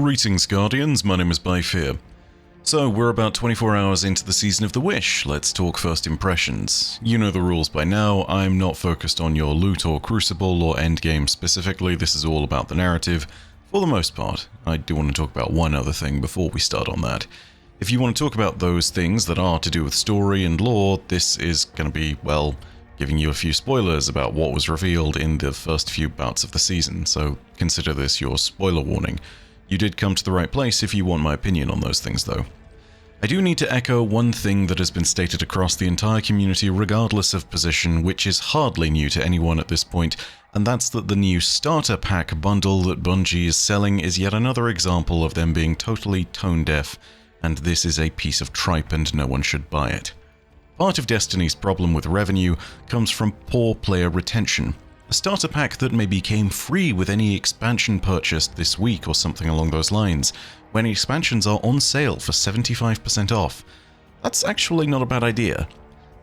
Greetings, Guardians, my name is Byfear. So, we're about 24 hours into the Season of the Wish. Let's talk first impressions. You know the rules by now. I'm not focused on your loot or crucible or endgame specifically. This is all about the narrative, for the most part. I do want to talk about one other thing before we start on that. If you want to talk about those things that are to do with story and lore, this is going to be, well, giving you a few spoilers about what was revealed in the first few bouts of the season, so consider this your spoiler warning. You did come to the right place if you want my opinion on those things, though. I do need to echo one thing that has been stated across the entire community regardless of position, which is hardly new to anyone at this point, and that's that the new starter pack bundle that Bungie is selling is yet another example of them being totally tone deaf, and this is a piece of tripe and no one should buy it. Part of Destiny's problem with revenue comes from poor player retention. A starter pack that maybe came free with any expansion purchased this week or something along those lines, when expansions are on sale for 75% off. That's actually not a bad idea.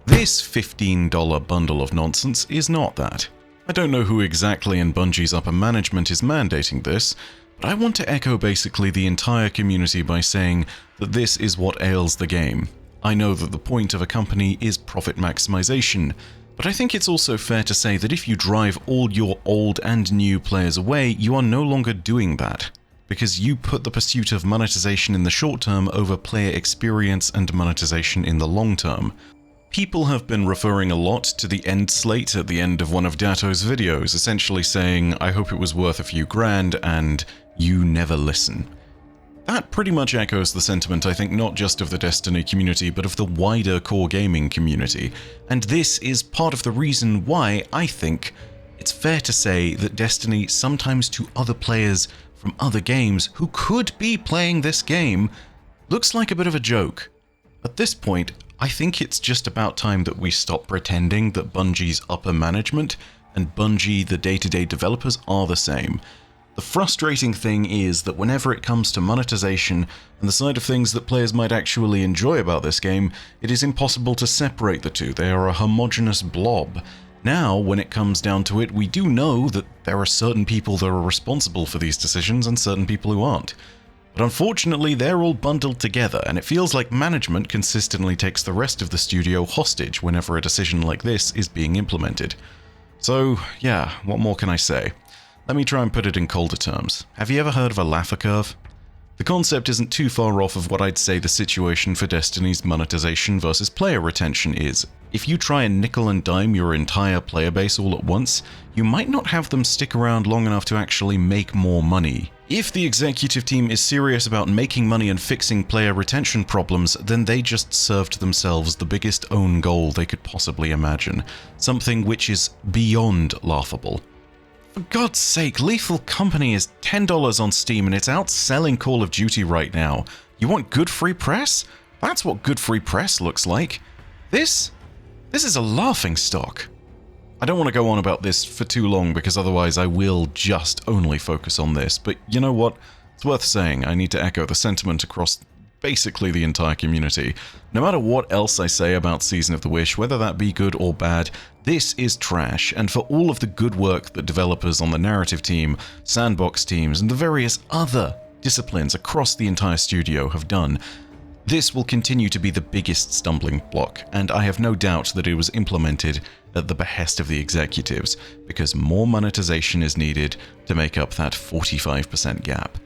This $15 bundle of nonsense is not that. I don't know who exactly in Bungie's upper management is mandating this, but I want to echo basically the entire community by saying that this is what ails the game. I know that the point of a company is profit maximization, but I think it's also fair to say that if you drive all your old and new players away, you are no longer doing that, because you put the pursuit of monetization in the short term over player experience and monetization in the long term. People have been referring a lot to the end slate at the end of one of Datto's videos, essentially saying, I hope it was worth a few grand, and you never listen. That pretty much echoes the sentiment, I think, not just of the Destiny community, but of the wider core gaming community. And this is part of the reason why I think it's fair to say that Destiny, sometimes to other players from other games who could be playing this game, looks like a bit of a joke. At this point, I think it's just about time that we stop pretending that Bungie's upper management and Bungie, the day-to-day developers, are the same. The frustrating thing is that whenever it comes to monetization and the side of things that players might actually enjoy about this game, it is impossible to separate the two. They are a homogeneous blob. Now, when it comes down to it, we do know that there are certain people that are responsible for these decisions and certain people who aren't. But unfortunately, they're all bundled together, and it feels like management consistently takes the rest of the studio hostage whenever a decision like this is being implemented. So, yeah, what more can I say? Let me try and put it in colder terms. Have you ever heard of a Laffer curve? The concept isn't too far off of what I'd say the situation for Destiny's monetization versus player retention is. If you try and nickel and dime your entire player base all at once, you might not have them stick around long enough to actually make more money. If the executive team is serious about making money and fixing player retention problems, then they just served themselves the biggest own goal they could possibly imagine. Something which is beyond laughable. For God's sake, Lethal Company is $10 on Steam and it's outselling Call of Duty right now. You want good free press? That's what good free press looks like. This is a laughingstock. I don't want to go on about this for too long because otherwise I will just only focus on this, but you know what? It's worth saying. I need to echo the sentiment across basically the entire community. No matter what else I say about Season of the Wish, whether that be good or bad, this is trash, and for all of the good work that developers on the narrative team, sandbox teams, and the various other disciplines across the entire studio have done, this will continue to be the biggest stumbling block, and I have no doubt that it was implemented at the behest of the executives, because more monetization is needed to make up that 45% gap.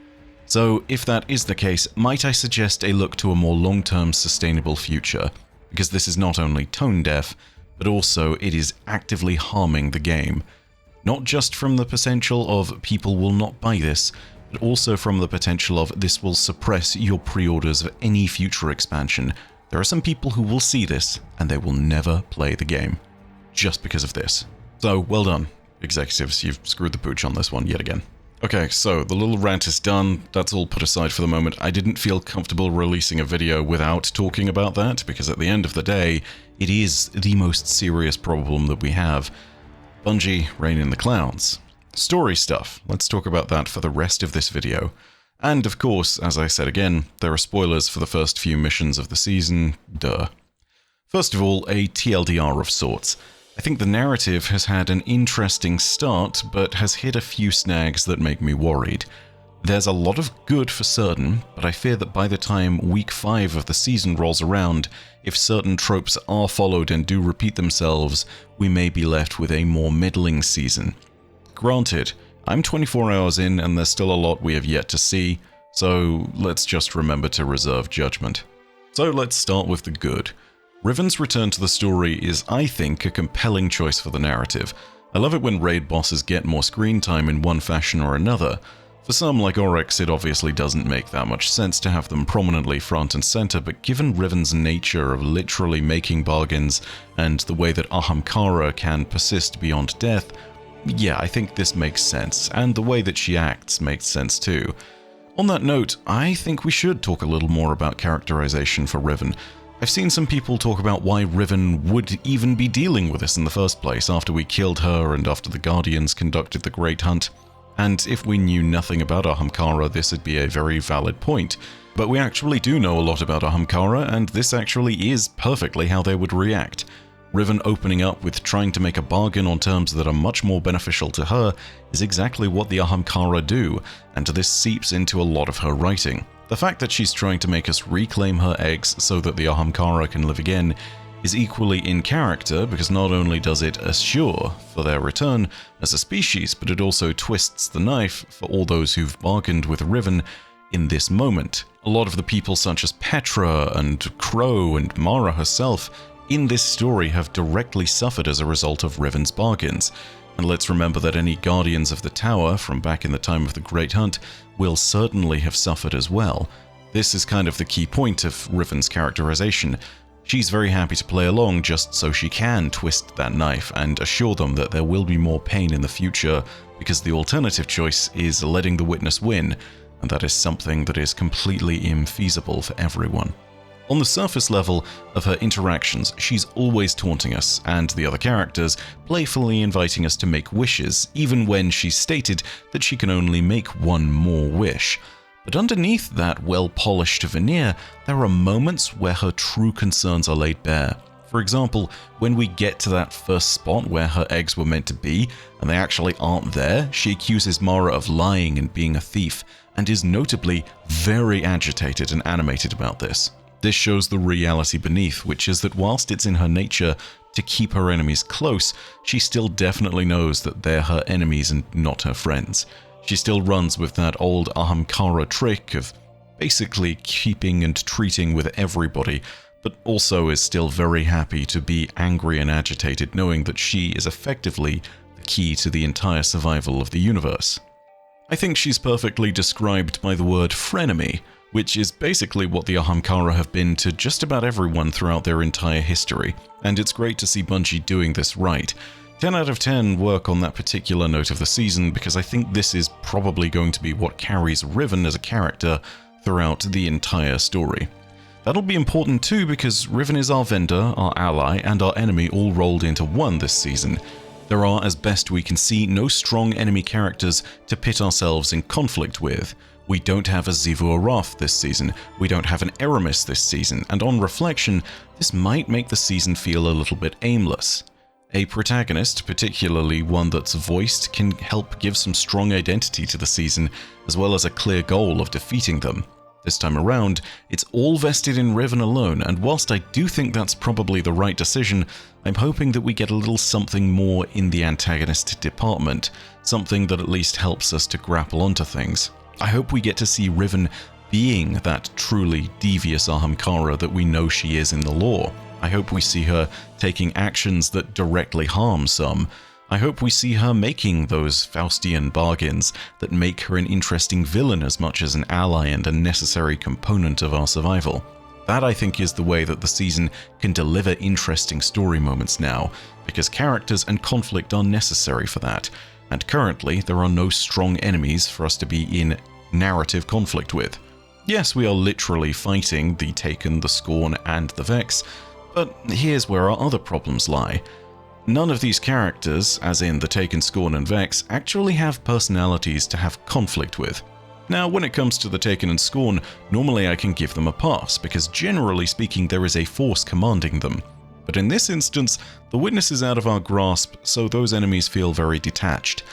So, if that is the case, might I suggest a look to a more long-term sustainable future, because this is not only tone-deaf, but also it is actively harming the game. Not just from the potential of people will not buy this, but also from the potential of this will suppress your pre-orders of any future expansion. There are some people who will see this, and they will never play the game, just because of this. So, well done, executives, you've screwed the pooch on this one yet again. Okay, so the little rant is done, that's all put aside for the moment. I didn't feel comfortable releasing a video without talking about that, because at the end of the day, it is the most serious problem that we have. Bungie, reign in the clouds. Story stuff, let's talk about that for the rest of this video. And of course, as I said again, there are spoilers for the first few missions of the season, duh. First of all, a TLDR of sorts. I think the narrative has had an interesting start, but has hit a few snags that make me worried. There's a lot of good for certain, but I fear that by the time week 5 of the season rolls around, if certain tropes are followed and do repeat themselves, we may be left with a more middling season. Granted, I'm 24 hours in and there's still a lot we have yet to see, so let's just remember to reserve judgment. So let's start with the good. Riven's return to the story is, I think, a compelling choice for the narrative. I love it when raid bosses get more screen time in one fashion or another. For some, like Oryx, it obviously doesn't make that much sense to have them prominently front and center, but given Riven's nature of literally making bargains and the way that Ahamkara can persist beyond death, yeah, I think this makes sense, and the way that she acts makes sense too. On that note, I think we should talk a little more about characterization for Riven. I've seen some people talk about why Riven would even be dealing with this in the first place after we killed her and after the Guardians conducted the Great Hunt. And if we knew nothing about Ahamkara, this would be a very valid point. But we actually do know a lot about Ahamkara, and this actually is perfectly how they would react. Riven opening up with trying to make a bargain on terms that are much more beneficial to her is exactly what the Ahamkara do, and this seeps into a lot of her writing. The fact that she's trying to make us reclaim her eggs so that the Ahamkara can live again is equally in character, because not only does it assure for their return as a species, but it also twists the knife for all those who've bargained with Riven in this moment. A lot of the people such as Petra and Crow and Mara herself in this story have directly suffered as a result of Riven's bargains. And let's remember that any Guardians of the Tower from back in the time of the Great Hunt will certainly have suffered as well. This is kind of the key point of Riven's characterization. She's very happy to play along just so she can twist that knife and assure them that there will be more pain in the future, because the alternative choice is letting the witness win, and that is something that is completely infeasible for everyone. On the surface level of her interactions, she's always taunting us, and the other characters playfully inviting us to make wishes, even when she's stated that she can only make one more wish. But underneath that well-polished veneer, there are moments where her true concerns are laid bare. For example, when we get to that first spot where her eggs were meant to be, and they actually aren't there, she accuses Mara of lying and being a thief, and is notably very agitated and animated about this. This shows the reality beneath, which is that whilst it's in her nature to keep her enemies close, she still definitely knows that they're her enemies and not her friends. She still runs with that old Ahamkara trick of basically keeping and treating with everybody, but also is still very happy to be angry and agitated, knowing that she is effectively the key to the entire survival of the universe. I think she's perfectly described by the word frenemy, which is basically what the Ahamkara have been to just about everyone throughout their entire history, and it's great to see Bungie doing this right. 10 out of 10 work on that particular note of the season, because I think this is probably going to be what carries Riven as a character throughout the entire story. That'll be important too, because Riven is our vendor, our ally, and our enemy all rolled into one this season. There are, as best we can see, no strong enemy characters to pit ourselves in conflict with. We don't have a Xivu Arath this season, we don't have an Eramis this season, and on reflection, this might make the season feel a little bit aimless. A protagonist, particularly one that's voiced, can help give some strong identity to the season, as well as a clear goal of defeating them. This time around, it's all vested in Riven alone, and whilst I do think that's probably the right decision, I'm hoping that we get a little something more in the antagonist department, something that at least helps us to grapple onto things. I hope we get to see Riven being that truly devious Ahamkara that we know she is in the lore. I hope we see her taking actions that directly harm some. I hope we see her making those Faustian bargains that make her an interesting villain as much as an ally and a necessary component of our survival. That, I think, is the way that the season can deliver interesting story moments now, because characters and conflict are necessary for that, and currently there are no strong enemies for us to be in narrative conflict with. Yes, we are literally fighting the Taken, the Scorn, and the Vex, but here's where our other problems lie. None of these characters, as in the Taken, Scorn, and Vex, actually have personalities to have conflict with. Now, when it comes to the Taken and Scorn, normally I can give them a pass, because generally speaking there is a force commanding them. But in this instance, the witness is out of our grasp, so those enemies feel very detached.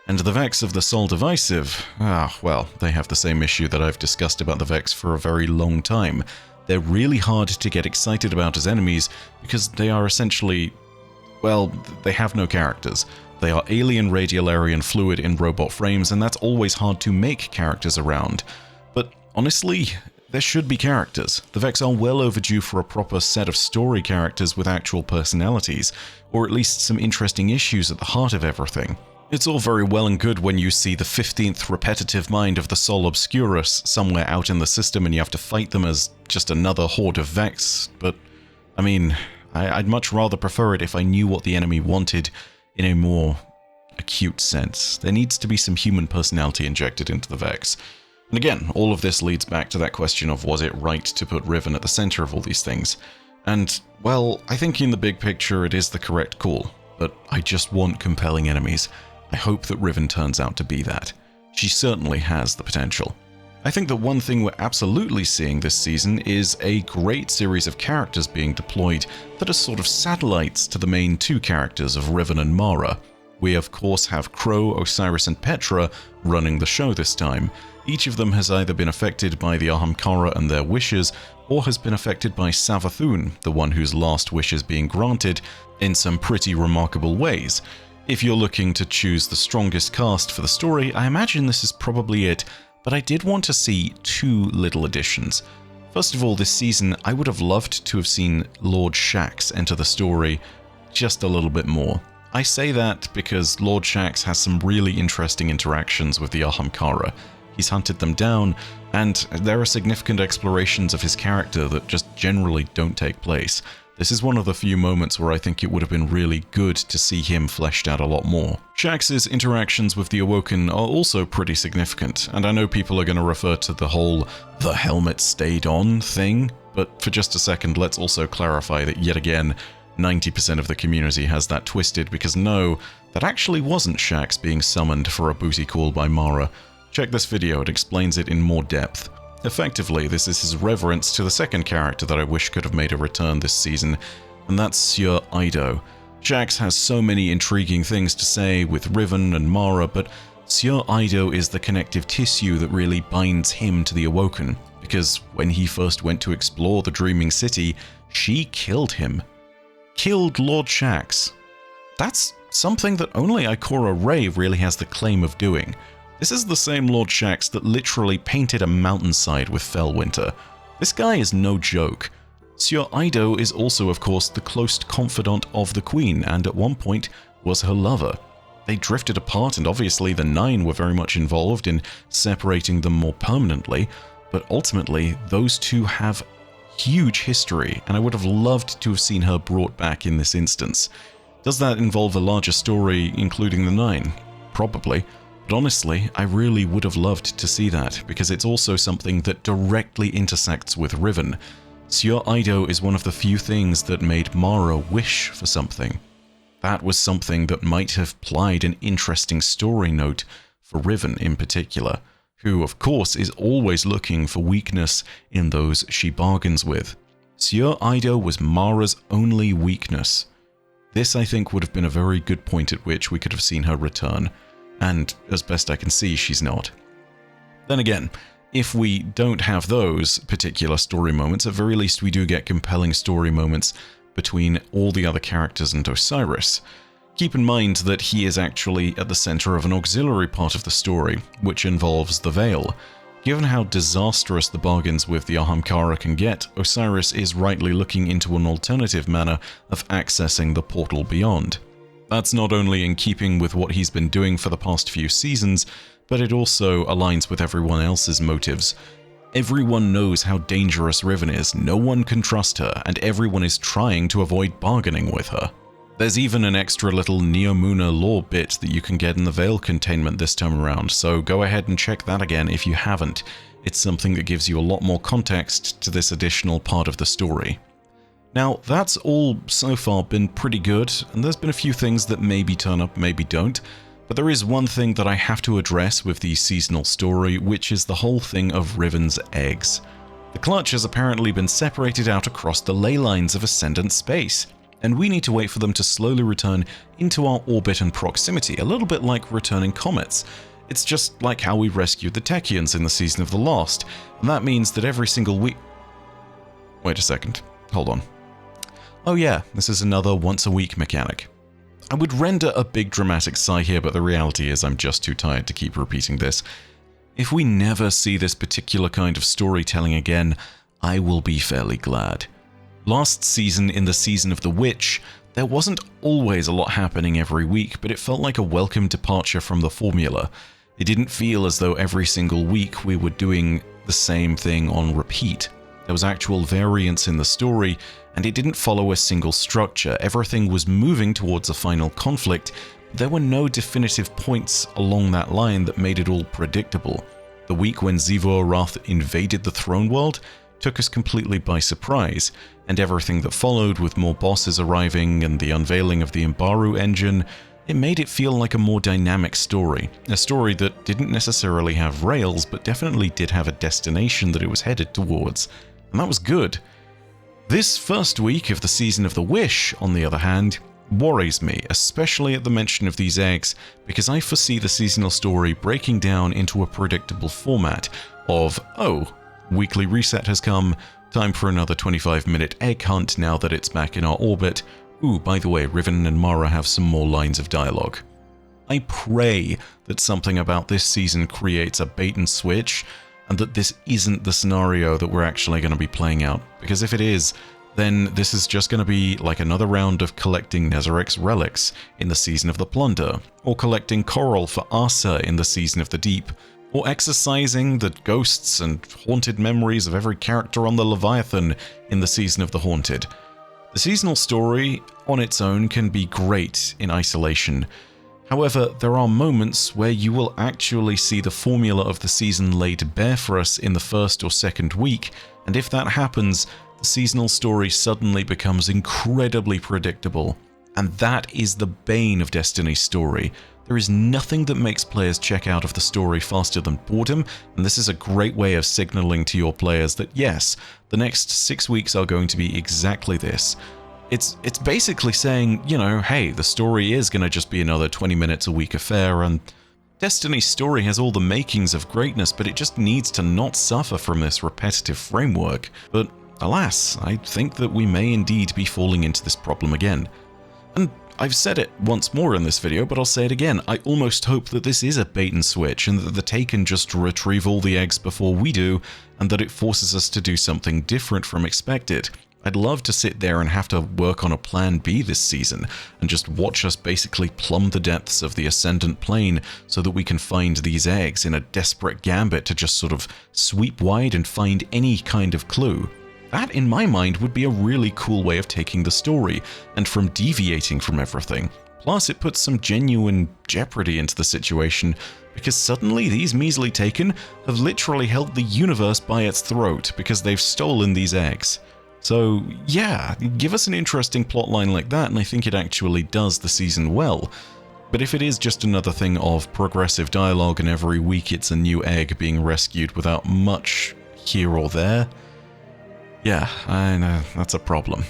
And the Vex of the Sol Divisive, well, they have the same issue that I've discussed about the Vex for a very long time. They're really hard to get excited about as enemies because they are essentially, well, they have no characters. They are alien radiolarian fluid in robot frames, and that's always hard to make characters around. But honestly, there should be characters. The Vex are well overdue for a proper set of story characters with actual personalities, or at least some interesting issues at the heart of everything. It's all very well and good when you see the 15th repetitive mind of the Sol Obscurus somewhere out in the system and you have to fight them as just another horde of Vex, but, I mean, I'd much rather prefer it if I knew what the enemy wanted in a more acute sense. There needs to be some human personality injected into the Vex. And again, all of this leads back to that question of was it right to put Riven at the center of all these things? And, well, I think in the big picture it is the correct call, but I just want compelling enemies. I hope that Riven turns out to be that. She certainly has the potential. I think that one thing we're absolutely seeing this season is a great series of characters being deployed that are sort of satellites to the main two characters of Riven and Mara. We of course have Crow, Osiris and Petra running the show this time. Each of them has either been affected by the Ahamkara and their wishes, or has been affected by Savathun, the one whose last wish is being granted, in some pretty remarkable ways. If you're looking to choose the strongest cast for the story, I imagine this is probably it, but I did want to see two little additions. First of all, this season, I would have loved to have seen Lord Shaxx enter the story just a little bit more. I say that because Lord Shaxx has some really interesting interactions with the Ahamkara. He's hunted them down, and there are significant explorations of his character that just generally don't take place. This is one of the few moments where I think it would have been really good to see him fleshed out a lot more. Shaxx's interactions with the Awoken are also pretty significant, and I know people are going to refer to the whole "the helmet stayed on" thing, but for just a second let's also clarify that yet again, 90% of the community has that twisted because no, that actually wasn't Shaxx being summoned for a booty call by Mara. Check this video, it explains it in more depth. Effectively, this is his reverence to the second character that I wish could have made a return this season, and that's Sieur Eido. Shaxx has so many intriguing things to say with Riven and Mara, but Sieur Eido is the connective tissue that really binds him to the Awoken, because when he first went to explore the Dreaming City, she killed him. Killed Lord Shaxx. That's something that only Ikora Rey really has the claim of doing. This is the same Lord Shaxx that literally painted a mountainside with Fellwinter. This guy is no joke. Sieur Eido is also, of course, the close confidant of the Queen, and at one point was her lover. They drifted apart, and obviously the Nine were very much involved in separating them more permanently, but ultimately those two have huge history, and I would have loved to have seen her brought back in this instance. Does that involve a larger story, including the Nine? Probably. But honestly, I really would have loved to see that, because it's also something that directly intersects with Riven. Sieur Eido is one of the few things that made Mara wish for something. That was something that might have plied an interesting story note for Riven in particular, who of course is always looking for weakness in those she bargains with. Sieur Eido was Mara's only weakness. This, I think, would have been a very good point at which we could have seen her return. And as best I can see, she's not. Then again, if we don't have those particular story moments, at very least we do get compelling story moments between all the other characters and Osiris. Keep in mind that he is actually at the center of an auxiliary part of the story, which involves the Veil. Given how disastrous the bargains with the Ahamkara can get, Osiris is rightly looking into an alternative manner of accessing the portal beyond. That's not only in keeping with what he's been doing for the past few seasons, but it also aligns with everyone else's motives. Everyone knows how dangerous Riven is, no one can trust her, and everyone is trying to avoid bargaining with her. There's even an extra little Neomuna lore bit that you can get in the Veil containment this time around, so go ahead and check that again if you haven't. It's something that gives you a lot more context to this additional part of the story. Now, that's all so far been pretty good, and there's been a few things that maybe turn up, maybe don't, but there is one thing that I have to address with the seasonal story, which is the whole thing of Riven's eggs. The clutch has apparently been separated out across the ley lines of Ascendant space. and we need to wait for them to slowly return into our orbit and proximity, a little bit like returning comets. It's just like how we rescued the Techians in the Season of the Lost, and that means that every single week... Wait a second, hold on. Oh yeah, this is another once-a-week mechanic. I would render a big dramatic sigh here, but the reality is I'm just too tired to keep repeating this. If we never see this particular kind of storytelling again, I will be fairly glad. Last season, in the Season of the Witch, there wasn't always a lot happening every week, but it felt like a welcome departure from the formula. It didn't feel as though every single week we were doing the same thing on repeat. There was actual variance in the story, and it didn't follow a single structure. Everything was moving towards a final conflict, but there were no definitive points along that line that made it all predictable. The week when Xivu Arath invaded the throne world took us completely by surprise, and everything that followed with more bosses arriving and the unveiling of the Imbaru engine, it made it feel like a more dynamic story. A story that didn't necessarily have rails, but definitely did have a destination that it was headed towards. And that was good. This first week of the Season of the Wish, on the other hand, worries me, especially at the mention of these eggs, because I foresee the seasonal story breaking down into a predictable format of, oh, weekly reset has come, time for another 25-minute egg hunt now that it's back in our orbit. Ooh, by the way, Riven and Mara have some more lines of dialogue. I pray that something about this season creates a bait and switch, and that this isn't the scenario that we're actually going to be playing out, because if it is, then this is just going to be like another round of collecting Nezarec's relics in the Season of the Plunder, or collecting coral for Asa in the Season of the Deep, or exercising the ghosts and haunted memories of every character on the Leviathan in the Season of the Haunted. The seasonal story on its own can be great in isolation. However, there are moments where you will actually see the formula of the season laid bare for us in the first or second week, and if that happens, the seasonal story suddenly becomes incredibly predictable. And that is the bane of Destiny's story. There is nothing that makes players check out of the story faster than boredom, and this is a great way of signaling to your players that yes, the next 6 weeks are going to be exactly this. It's basically saying, you know, hey, the story is going to just be another 20 minutes a week affair, and Destiny's story has all the makings of greatness, but it just needs to not suffer from this repetitive framework. But alas, I think that we may indeed be falling into this problem again. And I've said it once more in this video, but I'll say it again. I almost hope that this is a bait and switch, and that the Taken just retrieve all the eggs before we do, and that it forces us to do something different from expected. I'd love to sit there and have to work on a plan B this season, and just watch us basically plumb the depths of the Ascendant Plane so that we can find these eggs in a desperate gambit to just sort of sweep wide and find any kind of clue. That, in my mind, would be a really cool way of taking the story, and from deviating from everything. Plus, it puts some genuine jeopardy into the situation, because suddenly these measly Taken have literally held the universe by its throat because they've stolen these eggs. So, yeah, give us an interesting plotline like that, and I think it actually does the season well. But if it is just another thing of progressive dialogue and every week it's a new egg being rescued without much here or there, yeah, I know, that's a problem.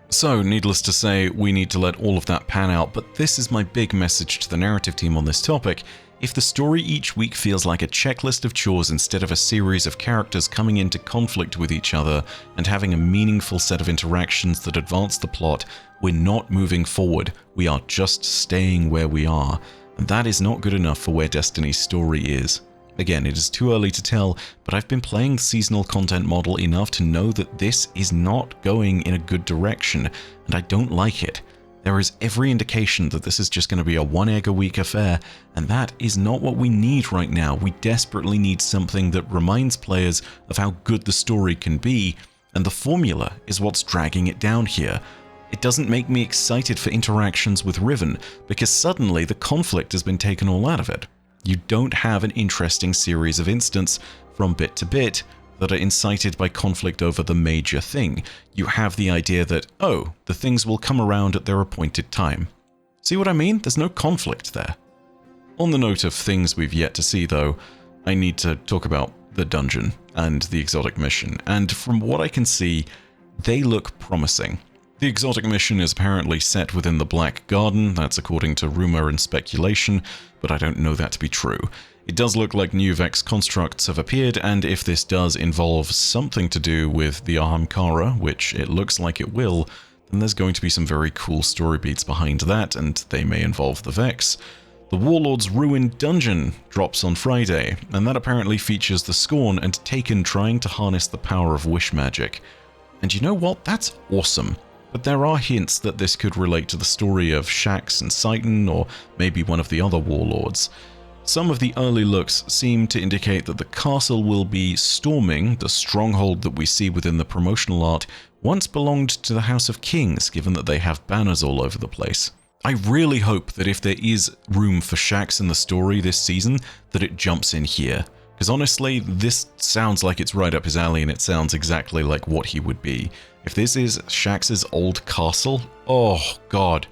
So, needless to say, we need to let all of that pan out, but this is my big message to the narrative team on this topic. If the story each week feels like a checklist of chores instead of a series of characters coming into conflict with each other and having a meaningful set of interactions that advance the plot, we're not moving forward, we are just staying where we are. And that is not good enough for where Destiny's story is. Again, it is too early to tell, but I've been playing the seasonal content model enough to know that this is not going in a good direction, and I don't like it. There is every indication that this is just going to be a one egg a week affair, and that is not what we need right now. We desperately need something that reminds players of how good the story can be, and the formula is what's dragging it down here. It doesn't make me excited for interactions with Riven, because suddenly the conflict has been taken all out of it. You don't have an interesting series of instants from bit to bit that are incited by conflict over the major thing. You have the idea that, oh, the things will come around at their appointed time. See what I mean? There's no conflict there. On the note of things we've yet to see, though, I need to talk about the dungeon and the exotic mission, and from what I can see, they look promising. The exotic mission is apparently set within the Black Garden, that's according to rumor and speculation, but I don't know that to be true. It does look like new Vex constructs have appeared, and if this does involve something to do with the Ahamkara, which it looks like it will, then there's going to be some very cool story beats behind that, and they may involve the Vex. The Warlord's Ruined Dungeon drops on Friday, and that apparently features the Scorn and Taken trying to harness the power of wish magic. And you know what? That's awesome. But there are hints that this could relate to the story of Shaxx and Citan, or maybe one of the other Warlords. Some of the early looks seem to indicate that the castle will be Storming, the stronghold that we see within the promotional art, once belonged to the House of Kings, given that they have banners all over the place. I really hope that if there is room for Shaxx in the story this season, that it jumps in here. Because honestly, this sounds like it's right up his alley, and it sounds exactly like what he would be. If this is Shaxx's old castle, oh god,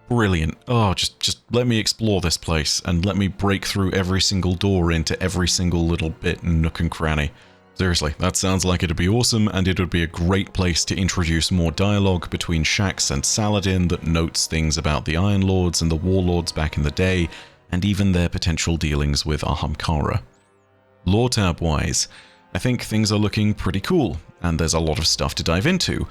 brilliant. Oh, just let me explore this place, and let me break through every single door into every single little bit and nook and cranny. Seriously, that sounds like it'd be awesome, and it would be a great place to introduce more dialogue between Shaxx and Saladin that notes things about the Iron Lords and the Warlords back in the day, and even their potential dealings with Ahamkara. Lore tab-wise, I think things are looking pretty cool, and there's a lot of stuff to dive into.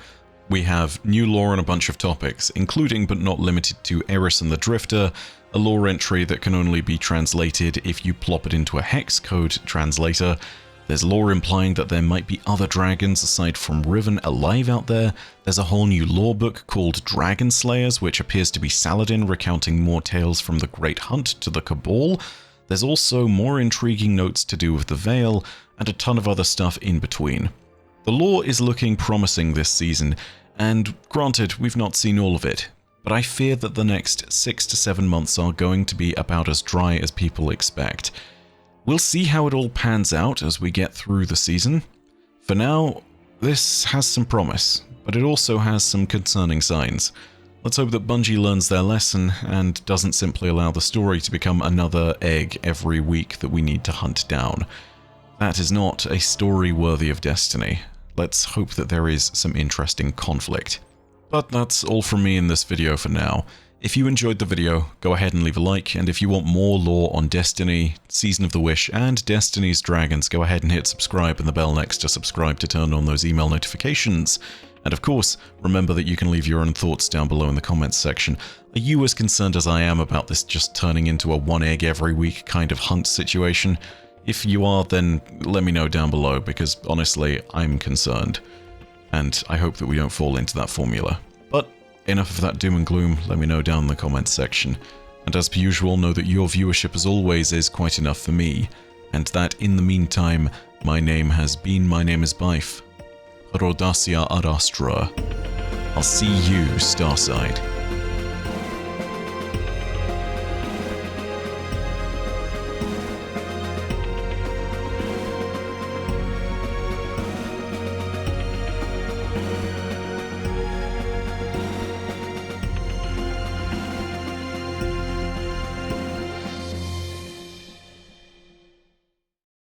We have new lore on a bunch of topics, including but not limited to Eris and the Drifter, a lore entry that can only be translated if you plop it into a hex code translator. There's lore implying that there might be other dragons aside from Riven alive out there. There's a whole new lore book called Dragon Slayers, which appears to be Saladin recounting more tales from the Great Hunt to the Cabal. There's also more intriguing notes to do with the Veil, and a ton of other stuff in between. The lore is looking promising this season, and granted, we've not seen all of it, but I fear that the next 6 to 7 months are going to be about as dry as people expect. We'll see how it all pans out as we get through the season. For now, this has some promise, but it also has some concerning signs. Let's hope that Bungie learns their lesson and doesn't simply allow the story to become another egg every week that we need to hunt down. That is not a story worthy of Destiny. Let's hope that there is some interesting conflict. But that's all from me in this video for now. If you enjoyed the video, go ahead and leave a like, and if you want more lore on Destiny, Season of the Wish, and Destiny's Dragons, go ahead and hit subscribe and the bell next to subscribe to turn on those email notifications. And of course, remember that you can leave your own thoughts down below in the comments section. Are you as concerned as I am about this just turning into a one egg every week kind of hunt situation? If you are, then let me know down below, because honestly, I'm concerned. And I hope that we don't fall into that formula. But enough of that doom and gloom, let me know down in the comments section. And as per usual, know that your viewership as always is quite enough for me, and that in the meantime, my name is Byf. Rodacia ad Astra. I'll see you, Starside.